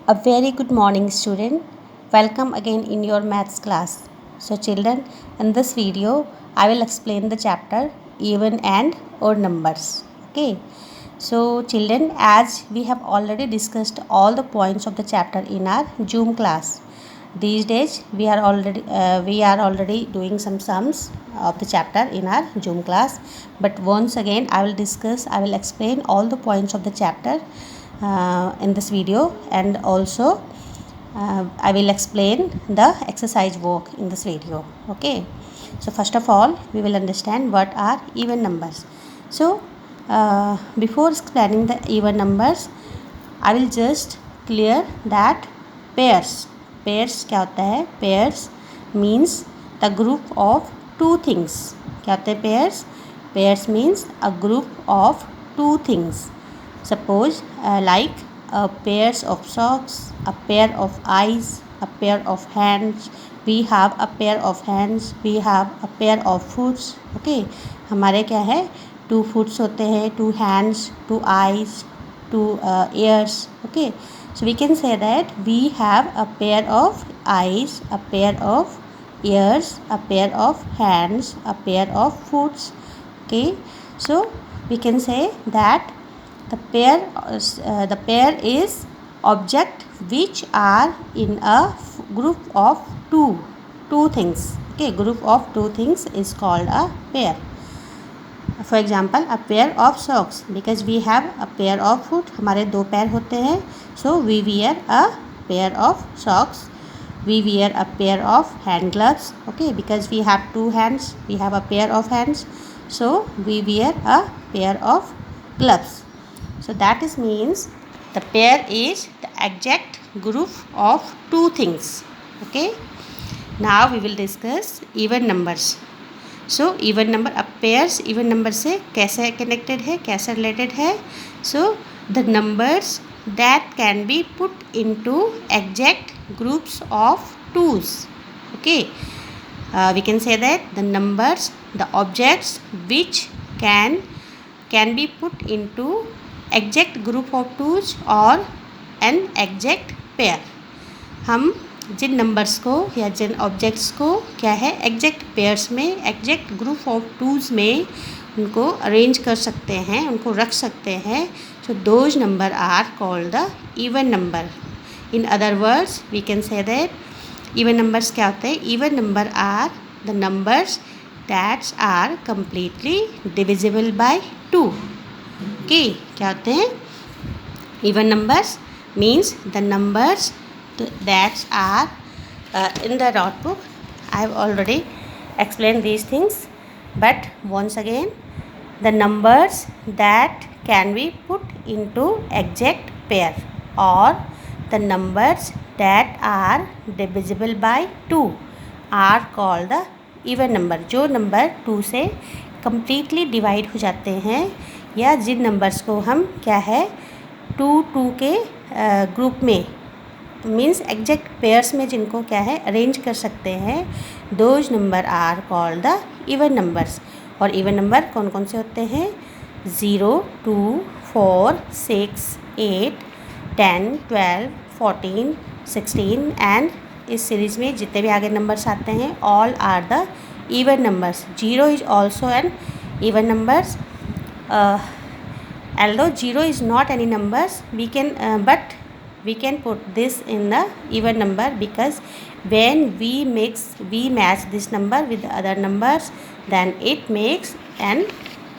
A very good morning, student. Welcome again in your maths class. So children, in this video I will explain the chapter even and odd numbers. Okay. So children, as we have already discussed all the points of the chapter in our Zoom class. These days we are already doing some sums of the chapter in our Zoom class. But once again I will explain all the points of the chapter in this video, and also I will explain the exercise work in this video. Okay, so first of all we will understand what are even numbers. So before explaining the even numbers, I will just clear that pairs क्या होता है? Pairs means the group of two things. क्या होते हैं pairs? Pairs means a group of two things. Suppose like a pairs of socks, a pair of eyes, a pair of hands. We have a pair of hands, we have a pair of foots. Okay, हमारे क्या है? Two foots होते हैं, two hands, two eyes, two ears. Okay, so we can say that we have a pair of eyes, a pair of ears, a pair of hands, a pair of foots. Okay, so we can say that the pair is object which are in a group of two things. Okay, group of two things is called a pair. For example, a pair of socks, because we have a pair of foot, हमारे दो पैर होते हैं, so we wear a pair of socks. We wear a pair of hand gloves. Okay, because we have two hands, we have a pair of hands, so we wear a pair of gloves. So that is means the pair is the exact group of two things. Okay, now we will discuss even numbers. So even number, अब pairs even number से कैसे connected है, कैसे related है? So the numbers that can be put into exact groups of twos. Okay, we can say that the numbers, the objects which can be put into exact group of twos or an exact pair. हम जिन numbers को या जिन objects को क्या है, exact pairs में, exact group of tools में उनको arrange कर सकते हैं, उनको रख सकते हैं. So those number are called the even number. In other words we can say that even numbers क्या होते हैं? Even number are the numbers that's are completely divisible by two. Okay, क्या होते हैं? Even numbers means the numbers that are in the notebook. I have already explained these things, but once again, the numbers that can be put into exact pair or the numbers that are divisible by 2 are called the even number. जो number 2 से completely divide हो जाते हैं, या जिन numbers को हम क्या है 2 के ग्रुप में मीन्स एग्जैक्ट पेयर्स में जिनको क्या है अरेंज कर सकते हैं, those number are called the even numbers. और इवन नंबर कौन कौन से होते हैं? 0, 2, 4, 6, 8, 10, 12, 14, 16 एंड इस सीरीज़ में जितने भी आगे नंबर्स आते हैं all are the even numbers. 0 is also an even numbers. although 0 is not any numbers, but we can put this in the even number, because when we match this number with the other numbers, then it makes an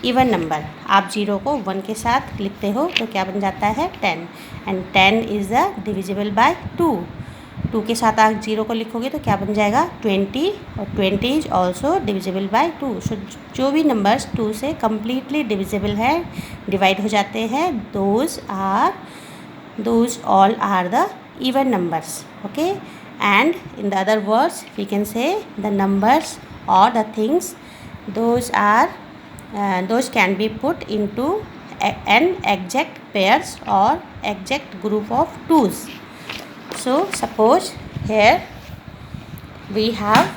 even number. आप 0 को 1 के साथ लिखते हो तो क्या बन जाता है? 10. And 10 is the divisible by 2. 2 के साथ आप 0 को लिखोगे तो क्या बन जाएगा? 20. और 20 इज ऑल्सो डिविजिबल बाय 2. सो जो भी नंबर्स 2 से कम्प्लीटली डिविजिबल है, डिवाइड हो जाते हैं, those all are the even numbers. Okay, and in the other words we can say the numbers or the things, those can be put into an exact pairs or exact group of twos. So suppose here we have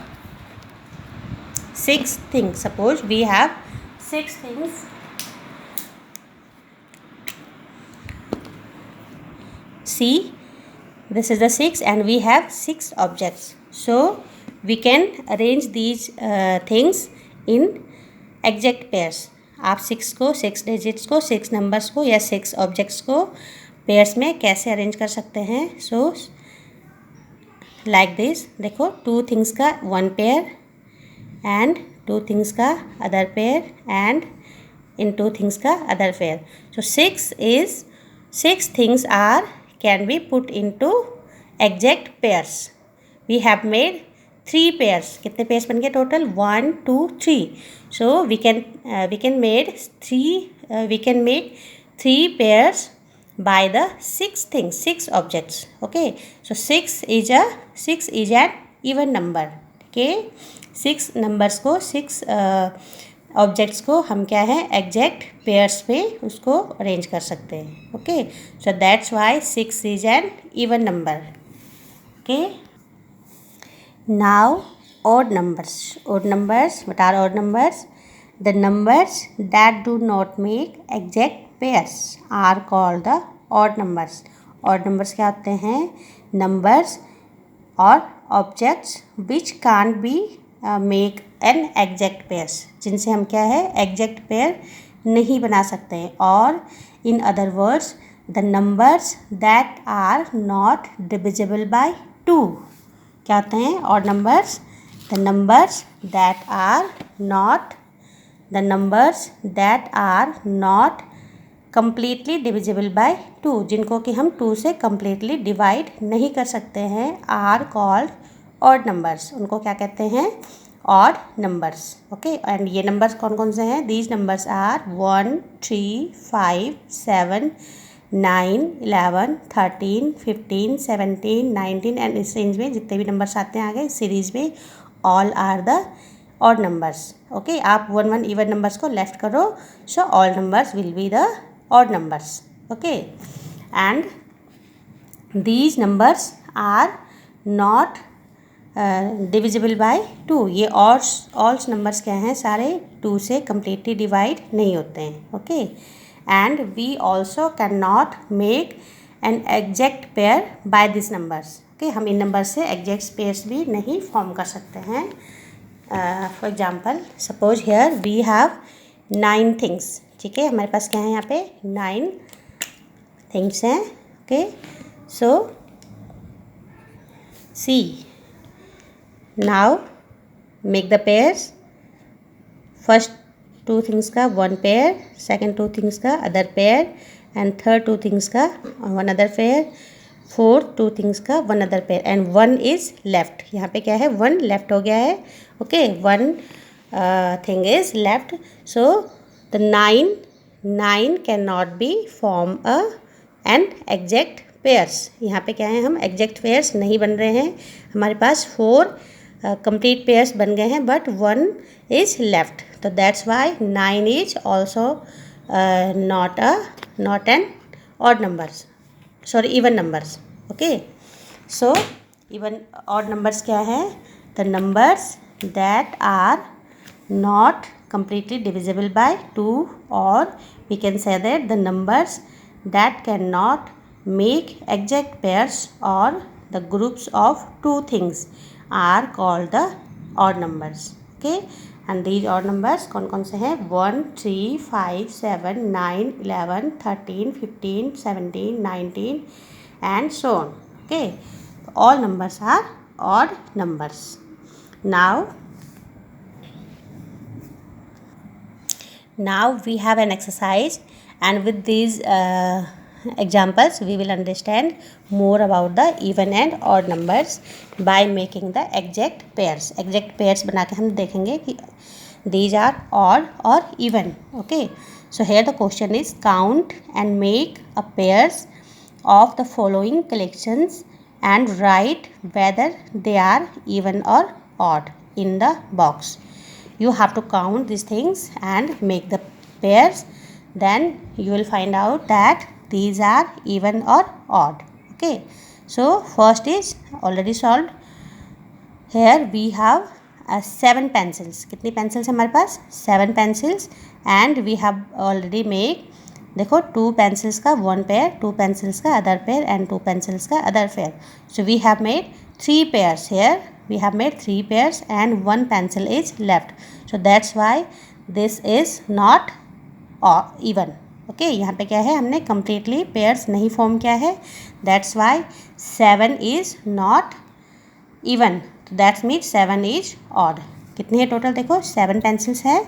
6 things. Suppose we have 6 things. See, this is the 6 and we have 6 objects. So we can arrange these things in exact pairs. आप 6 को 6 digits को 6 numbers को या 6 objects को pairs में कैसे arrange कर सकते हैं. So like this. देखो 2 थिंग्स का 1 पेयर एंड 2 थिंग्स का other pair and in 2 things का other pair. So 6 things are can be put into exact pairs. We have made 3 pairs. कितने pairs बन गए total? 1 2 3. So we can make 3 pairs by the 6 things, 6 objects. Okay. So 6 is an even number. Okay. 6 numbers को 6 objects को हम क्या है exact pairs में उसको अरेंज कर सकते हैं. Okay. So that's Y 6 is an even number. Okay. Now odd numbers. Odd numbers. What are odd numbers? The numbers that do not make exact pairs are called the odd numbers. Odd numbers क्या होते हैं? Numbers और objects which can't be make an exact pairs. जिनसे हम क्या है exact pair नहीं बना सकते हैं. और in other words the numbers that are not divisible by 2 क्या होते हैं? Odd numbers. The numbers that are not completely divisible by 2, जिनको कि हम 2 से कंप्लीटली डिवाइड नहीं कर सकते हैं, आर कॉल्ड ऑड नंबर्स. उनको क्या कहते हैं? Odd numbers. ओके. एंड ये नंबर्स कौन कौन से हैं? दीज नंबर्स आर 1 3 5 7 9 11 13 15 17 19 एंड इस रेंज में जितने भी नंबर्स आते हैं आगे सीरीज में all are the odd numbers. Okay. आप 1 1 इवन नंबर्स को लेफ्ट करो. So all numbers will be the odd numbers. Okay. And these numbers are not divisible by 2. ये ऑल्स नंबर्स क्या हैं? सारे 2 से कम्प्लीटली डिवाइड नहीं होते हैं. Okay. And we also can not make an exact pair by this numbers. Okay. हम इन नंबर से एग्जैक्ट पेयर्स भी नहीं फॉर्म कर सकते हैं. For example suppose here we have 9 things. ठीक है. हमारे पास क्या है यहाँ पे? 9 थिंग्स हैं. Okay. So see now make the pairs. first 2 things का 1 pair, second 2 things का other pair and third 2 things का one other pair, fourth 2 things का one other pair and 1 is left. यहाँ पे क्या है? 1 left हो गया है. okay. 1 thing is left. so the 9 cannot be form an exact pairs. यहाँ पे क्या है? हम exact pairs नहीं बन रहे हैं. हमारे पास 4 कंप्लीट पेयर्स बन गए हैं बट 1 इज लेफ्ट. तो that's why 9 is also not an odd numbers. Sorry even numbers. Okay. So even odd numbers क्या है? The numbers that are not completely divisible by 2, or we can say that the numbers that cannot make exact pairs or the groups of 2 things are called the odd numbers. Okay. and these odd numbers कौन कौन से हैं? 1 3 5 7 9 11 13 15 17 19 and so on. Okay. all numbers are odd numbers. Now we have an exercise, and with these examples we will understand more about the even and odd numbers by making the exact pairs. exact pairs बना के हम देखेंगे कि these are odd or even. okay. so here the question is count and make a pairs of the following collections and write whether they are even or odd in the box. You have to count these things and make the pairs, then you will find out that these are even or odd. Okay. so first is already solved. here we have 7 pencils. कितनी pencils है हमारे पास? 7 pencils and we have already made देखो 2 pencils का 1 pair, 2 pencils का other pair and 2 pencils का other pair. So we have made 3 pairs here. We have made 3 pairs and 1 pencil is left. So that's why this is not even. Okay यहाँ पे क्या है, हमने completely pairs नहीं form किया है. That's why 7 is not even. That's mean 7 is odd. कितनी है टोटल, देखो 7 पेंसिल्स है.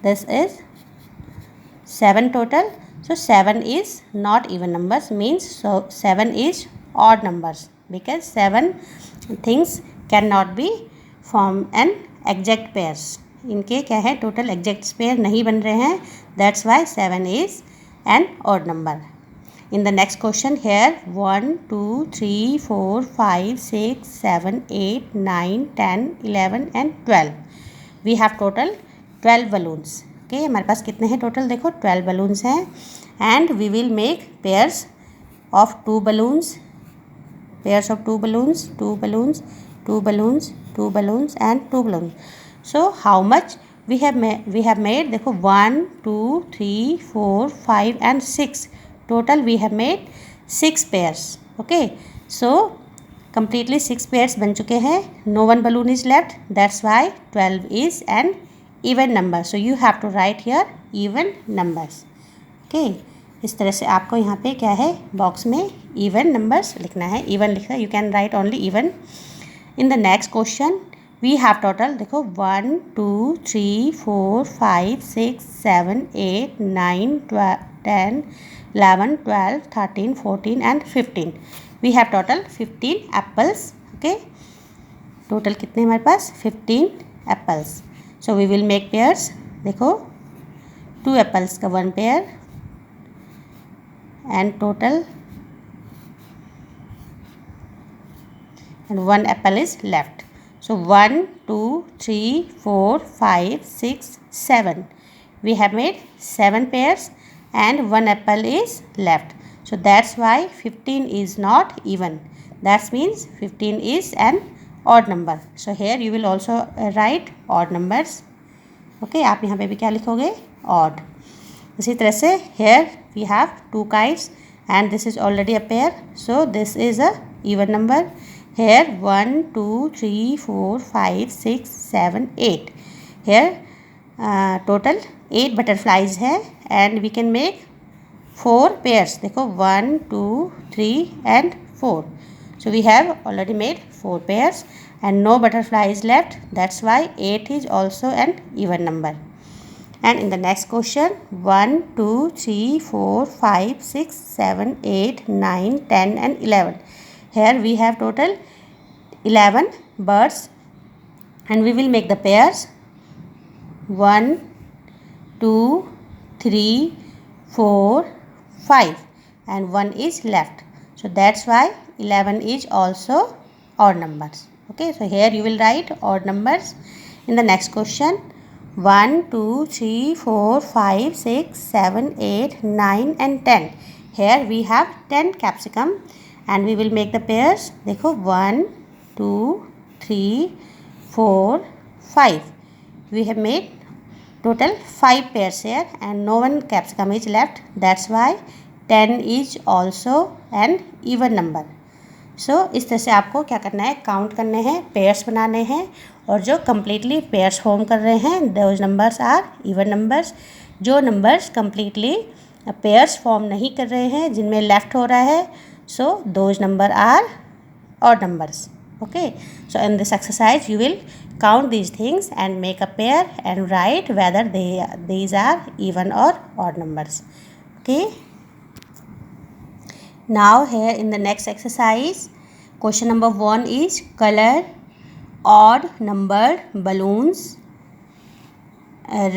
This is 7 total. So 7 is not even numbers, means 7 is odd numbers because 7 things can not be form an exact pairs. इनके क्या है, total exact pair नहीं बन रहे हैं. That's why 7 is an odd number. In the next question here 1 2 3 4 5 6 7 8 9 10 11 and 12. We have total 12 balloons. Okay, हमारे पास कितने हैं टोटल, देखो 12 balloons हैं. And we will make pairs of 2 balloons, pairs of 2 balloons, 2 balloons, 2 balloons, 2 balloons and 2 balloons. So how much we have made देखो 1 2 3 4 5 and 6. Total we have made 6 pairs. Okay, so completely 6 pairs बन चुके हैं. No one balloon is left. That's why 12 is an even number. So you have to write here even numbers. Okay, इस तरह से आपको यहाँ पे क्या है, बॉक्स में even numbers लिखना है. even लिखना, you can write only even. In the next question we have total देखो 1 2 3 4 5 6 7 8 9 10 11 12 13 14 and 15. We have total 15 apples. Okay, total कितने हमारे पास 15 apples. So we will make pairs. देखो 2 apples का 1 pair and total and 1 apple is left. So 1 2 3 4 5 6 7. We have made 7 pairs and 1 apple is left. So that's why 15 is not even. That means 15 is an odd number. So here you will also write odd numbers. Okay, आप यहाँ पे भी क्या लिखोगे, odd. इसी तरह से here we have 2 kites and this is already a pair. So this is a even number. Here 1 2 3 4 5 6 7 8. Here total 8 butterflies है and we can make 4 pairs. देखो 1 2 3 and 4. So we have already made 4 pairs and no butterfly is left. That's why 8 is also an even number. And in the next question 1 2 3 4 5 6 7 8 9 10 and 11. Here we have total 11 birds and we will make the pairs 1 2 3 4 5 and 1 is left. So that's why 11 is also odd numbers. Okay, so here you will write odd numbers. In the next question 1 2 3 4 5 6 7 8 9 and 10. Here we have 10 capsicum and we will make the pairs. देखो 1 2 3 4 5. We have made total 5 pairs here and no one capsicum is left. That's why 10 is also an even number. So इस तरह से आपको क्या करना है, count करने हैं, पेयर्स बनाने हैं और जो कम्प्लीटली पेयर्स फॉर्म कर रहे हैं those numbers are even numbers. जो नंबर्स कम्प्लीटली पेयर्स फॉर्म नहीं कर रहे हैं, जिनमें लेफ्ट हो रहा है, so those number are odd numbers. Okay, so in this exercise you will count these things and make a pair and write whether these are even or odd numbers. Okay, now here in the next exercise question number 1 is color odd numbered balloons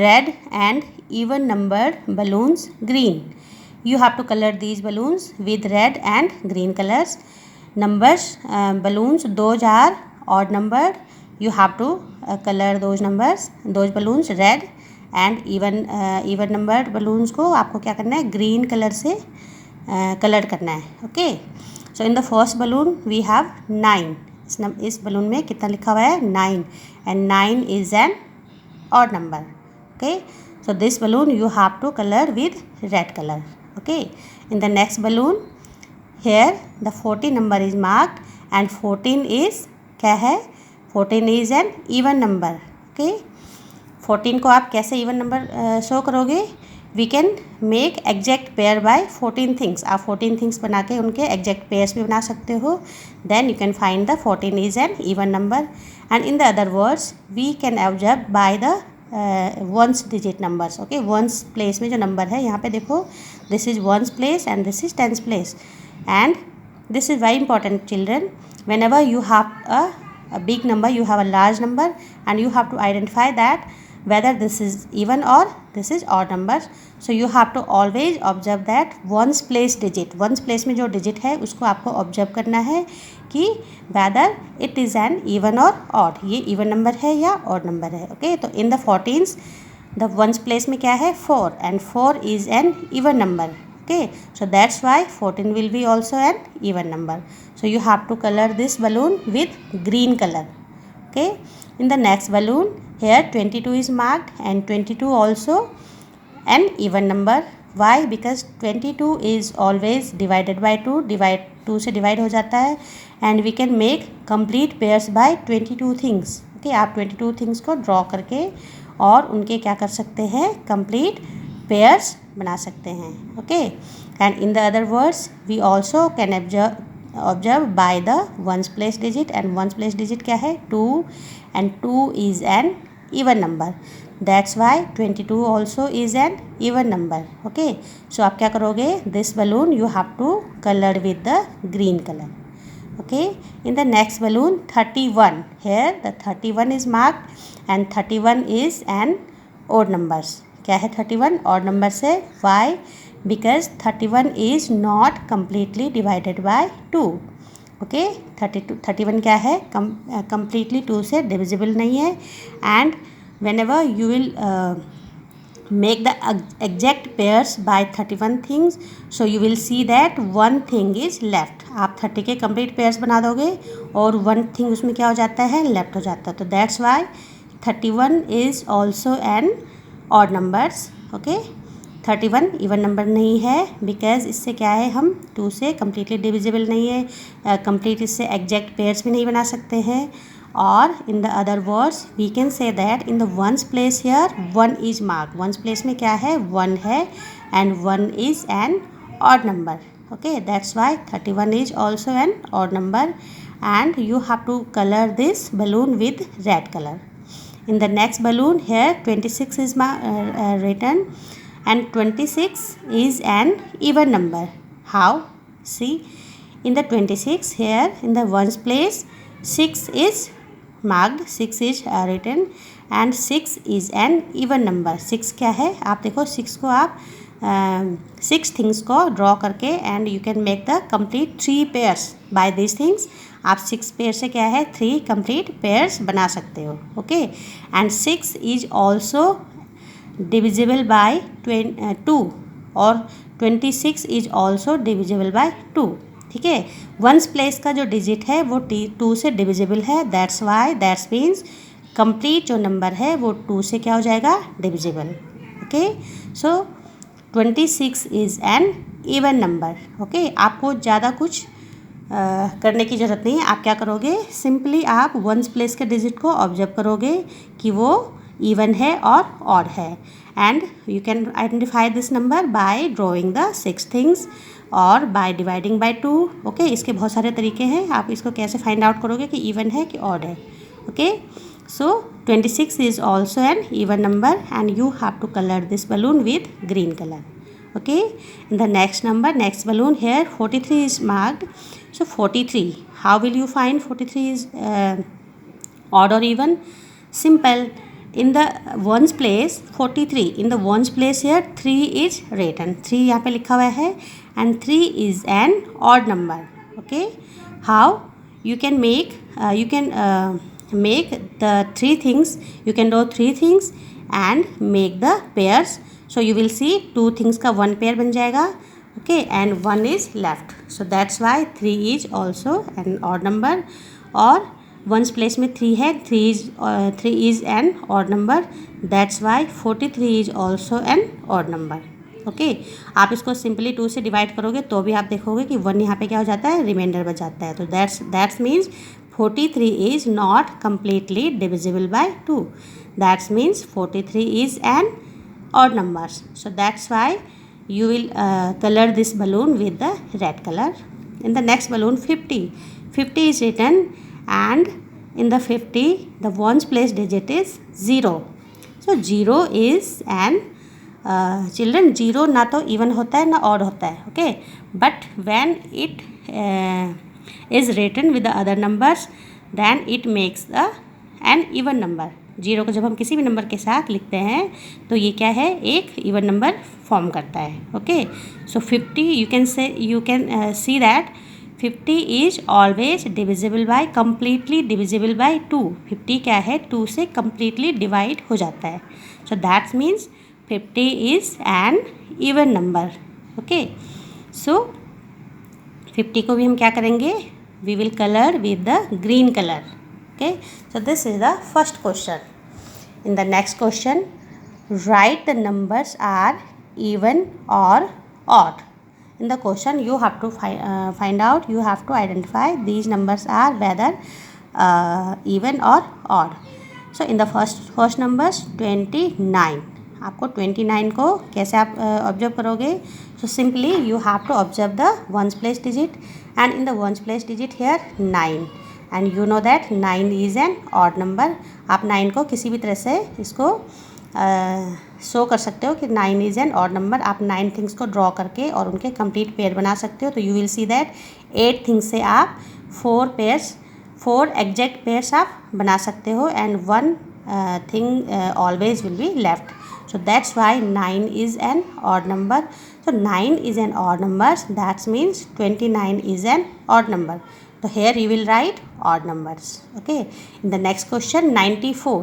red and even numbered balloons green. You have to color these balloons with red and green colors. Numbers balloons, those are odd numbered. You have to color those numbers, those balloons red and even numbered balloons को आपको क्या करना है, green color से colour करना है. Okay, so in the first balloon we have 9. इस balloon में कितना लिखा हुआ है, 9 and 9 is an odd number. Okay, So this balloon you have to color with red color. Okay. In the next balloon, here the 14 number is marked and 14 is क्या है? 14 is an even number. Okay. 14 को आप कैसे even number show करोगे? We can make exact pair by 14 things. आप 14 things बना के उनके exact pairs भी बना सकते हो. Then you can find the 14 is an even number. And in the other words, we can observe by the ones digit numbers. Okay, ones place में जो number है यहाँ पे देखो, this is ones place and this is tens place. And this is very important, children. Whenever you have a big number, you have a large number, and you have to identify that whether this is even or this is odd number. So you have to always observe that ones place digit. ones place में जो digit है उसको आपको observe करना है कि whether it is an even or odd. ये even number है या odd number है. Okay, तो in the 14s the ones place में क्या है 4 and 4 is an even number. Okay, so that's why 14 will be also an even number. So you have to color this balloon with green color. Okay, in the next balloon, here 22 is marked and 22 also an even number. Why? Because 22 is always divided by 2. 2 से divide हो जाता है and we can make complete pairs by 22 things. Okay, आप 22 things को draw करके और उनके क्या कर सकते हैं? Complete pairs बना सकते हैं. Okay, and in the other words, we also can observe by the ones place digit. And ones place digit क्या है? 2 and 2 is an even number. That's why 22 also is an even number. Okay, so आप क्या करोगे? This balloon you have to color with the green color. Okay, in the next balloon 31, here the 31 is marked and 31 is an odd numbers. क्या है 31? odd number से. Why? Because 31 is not completely divided by 2. Okay, 31 क्या है? Completely 2 से divisible नहीं है. And whenever you will make the exact pairs by 31 things, so you will see that one thing is left. आप 30 के complete pairs बना दोगे और one thing उसमें क्या हो जाता है? left हो जाता है. तो that's why 31 is also an odd numbers. Okay, 31 even number नहीं है because इससे क्या है? हम 2 से completely divisible नहीं है, complete इससे exact pairs भी नहीं बना सकते हैं. और in the other words we can say that in the ones place here 1 is marked. ones place में क्या है? 1 है and 1 is an odd number. Okay, that's why 31 is also an odd number and you have to color this balloon with red color. In the next balloon, here 26 is written and 26 is an even number. How? See, in the 26 here in the ones place 6 is marked, 6 is written and 6 is an even number. 6 क्या है? आप देखो 6 को आप 6 things को draw करके and you can make the complete 3 pairs by these things. आप 6 pair से क्या है? 3 complete pairs बना सकते हो. Okay, and 6 is also divisible by 2 और 26 इज ऑल्सो डिविजिबल बाय 2. ठीक है, वंस प्लेस का जो डिजिट है वो 2 से डिविजिबल है. That's why that's means complete जो नंबर है वो 2 से क्या हो जाएगा? Divisible. Okay, so 26 is an even number. Okay, आपको ज़्यादा कुछ करने की ज़रूरत नहीं है. आप क्या करोगे? सिंपली आप वंस प्लेस के डिजिट को ऑब्जर्व करोगे कि वो इवन है और ऑड है. And you can identify this number by drawing the 6 things और बाय डिवाइडिंग बाय 2. ओके, इसके बहुत सारे तरीके हैं. आप इसको कैसे फाइंड आउट करोगे कि इवन है कि ऑड है. Okay, so 26 is also an even number and you have to colour this balloon with green colour. Okay, in the next number, next balloon here 43 is marked. So 43, how will you find 43 is odd or even? Simple. In the ones place 43, in the ones place here 3 is written. 3 यहाँ पे लिखा हुआ है and 3 is an odd number. Okay, how you can make make the 3 things. You can do 3 things and make the pairs. So you will see 2 things का 1 pair बन जाएगा. Okay, and 1 is left. So that's why 3 is also an odd number. और once place में 3 है, 3 is an odd number, that's why 43 is also N odd number. Okay, आप इसको simply 2 से divide करोगे तो भी आप देखोगे कि 1 यहाँ पे क्या हो जाता है, रिमाइंडर बच जाता है। तो that's means 43 is not completely divisible by 2, that's means 43 is an odd numbers. So that's why you will color this balloon with the red color. In the next balloon 50 is written, and in the 50 the ones place digit is 0. So 0 is an children, 0 ना तो even होता है ना odd होता है, okay, but when it is written with the other numbers then it makes an even number. 0 को जब हम किसी भी नंबर के साथ लिखते हैं तो ये क्या है, एक इवन नंबर फॉर्म करता है। Okay, so 50 you can see that 50 is always divisible by, completely divisible by 2। 50 क्या है, 2 से कम्प्लीटली डिवाइड हो जाता है। So that's means 50 is an even number. Okay, so 50 को भी हम क्या करेंगे, we will colour with the green colour. Okay, so this is the first question. In the next question, write the numbers are even or odd. In the question you have to find out, you have to identify these numbers are whether even or odd. So in the first numbers 29, आपको 29 को कैसे आप observe करोगे, so simply you have to observe the ones place digit, and in the ones place digit here 9, and you know that 9 is an odd number. आप 9 को किसी भी तरह से इसको शो कर सकते हो कि 9 इज़ एन ऑड नंबर। आप 9 थिंग्स को ड्रॉ करके और उनके कंप्लीट पेयर बना सकते हो। तो you will see that 8 things से आप 4 एग्जैक्ट पेयर्स आप बना सकते हो, and 1 thing always will be left. So that's why 9 is an odd number. So 9 is an odd number. That means 29 is an odd number. So here you will write odd numbers. Okay. In the next question 94.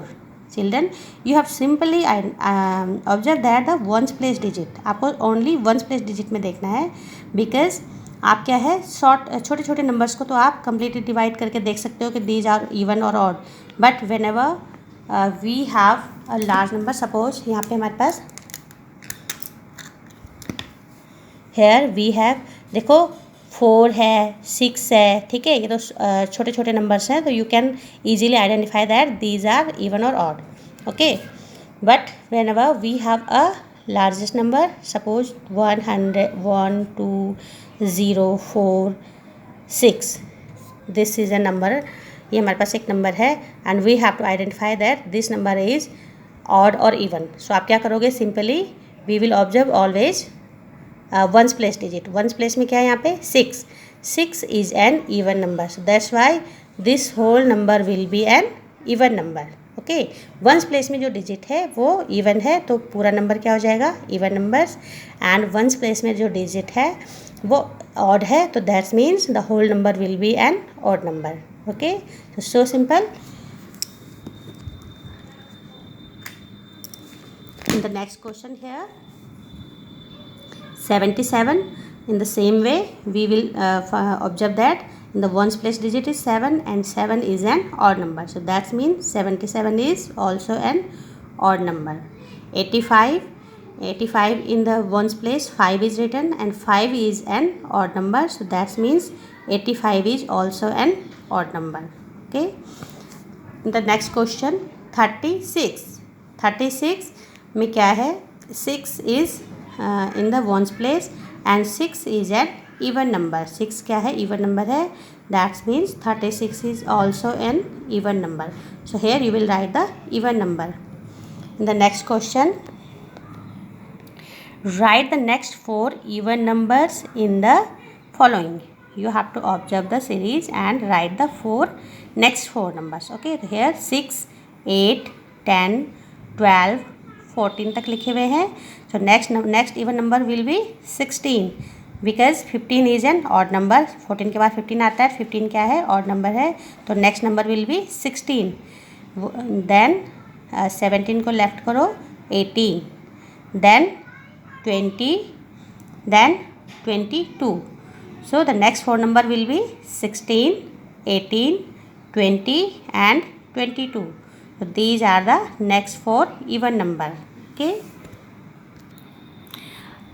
Children, you have simply observed that the ones place digit. आपको only ones place digit में देखना है, because आप क्या है छोटे छोटे numbers को तो आप completely divide करके देख सकते हो कि these are even or odd. But whenever we have a large number, suppose यहाँ पे हमारे पास here we have, देखो 4 है, 6 है, ठीक है, ये तो छोटे छोटे नंबर्स हैं, तो you can easily identify that these are even और odd. Okay, but whenever we have a largest number, suppose 100, 1, 2, 0, 4, 6, this is a number, ये हमारे पास एक नंबर है, and we have to identify that this number is odd और even. So आप क्या करोगे, simply we will observe always ones place digit. Ones place में क्या है यहाँ पे 6 is an even number, so that's why this whole number will be an even number. Okay, once place में जो डिजिट है वो इवन है, तो पूरा नंबर क्या हो जाएगा, even numbers. And once place में जो डिजिट है वो ऑड है, तो that's means the whole number will be an odd number. Okay, so simple. In the next question here 77, in the same way we will observe that in the ones place digit is 7 and 7 is an odd number, so that means 77 is also an odd number. 85 in the ones place 5 is written and 5 is an odd number, so that means 85 is also an odd number. Okay, in the next question 36 में क्या है, 6 is in the ones place and 6 is an even number. 6 क्या है, even number है, that means 36 is also an even number. So here you will write the even number. In the next question, write the next 4 even numbers in the following. You have to observe the series and write the next 4 numbers. Okay, here 6, 8, 10, 12, 14 तक लिखे हुए हैं. So next even number will be 16, because 15 is an odd number. 14 के बाद 15 आता है, 15 क्या है, odd number है, तो next number will be 16. Then 17 को left करो, 18, then 20, then 22. So the next 4 number will be 16, 18, 20 and 22. So these are the next 4 even number. Okay.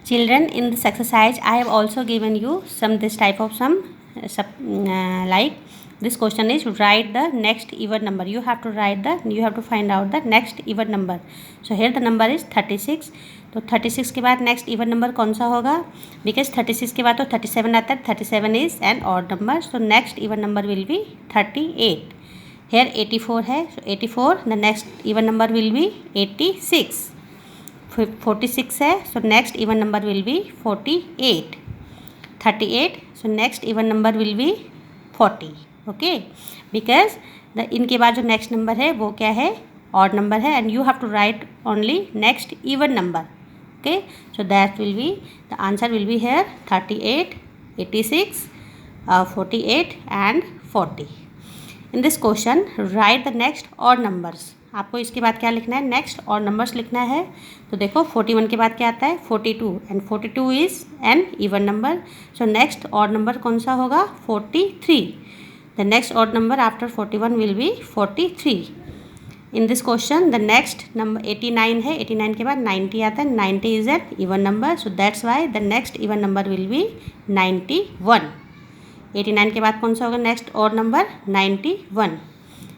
Children, in this exercise I have also given you some this type of some like this question is write the next even number. You have to find out the next even number. So here the number is 36. तो 36 के बाद next even number कौन सा होगा? Because 36 के बाद तो 37 आता है. 37 is an odd number. So next even number will be 38. Here 84 है. सो 84 the next even number will be 86. 46 है. सो next even number will be 48. 38. सो next even number will be 40. Okay. Because the इनके बाद जो नेक्स्ट नंबर है वो क्या है? ऑड नंबर है. And you have to write only next even number. Okay, so that will be the answer will be here 38, 86, 48 and 40. In this question write the next odd numbers. आपको इसके बाद क्या लिखना है? नेक्स्ट odd numbers लिखना है. तो देखो 41 के बाद क्या आता है? 42 and 42 is an even number. So next odd number कौन सा होगा? 43. The next odd number after 41 will be 43. In this question the next number 89 है. 89 के बाद 90 आता है. 90 is an even number. So that's why the next even number will be 91. 89 के बाद कौन सा होगा next odd number? 91.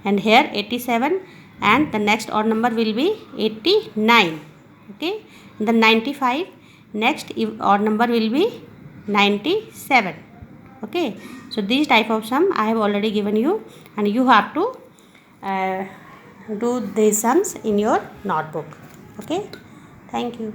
And here 87 and the next odd number will be 89. Okay. The 95 next odd number will be 97. Okay. So this type of sum I have already given you and you have to do these sums in your notebook. Okay, thank you.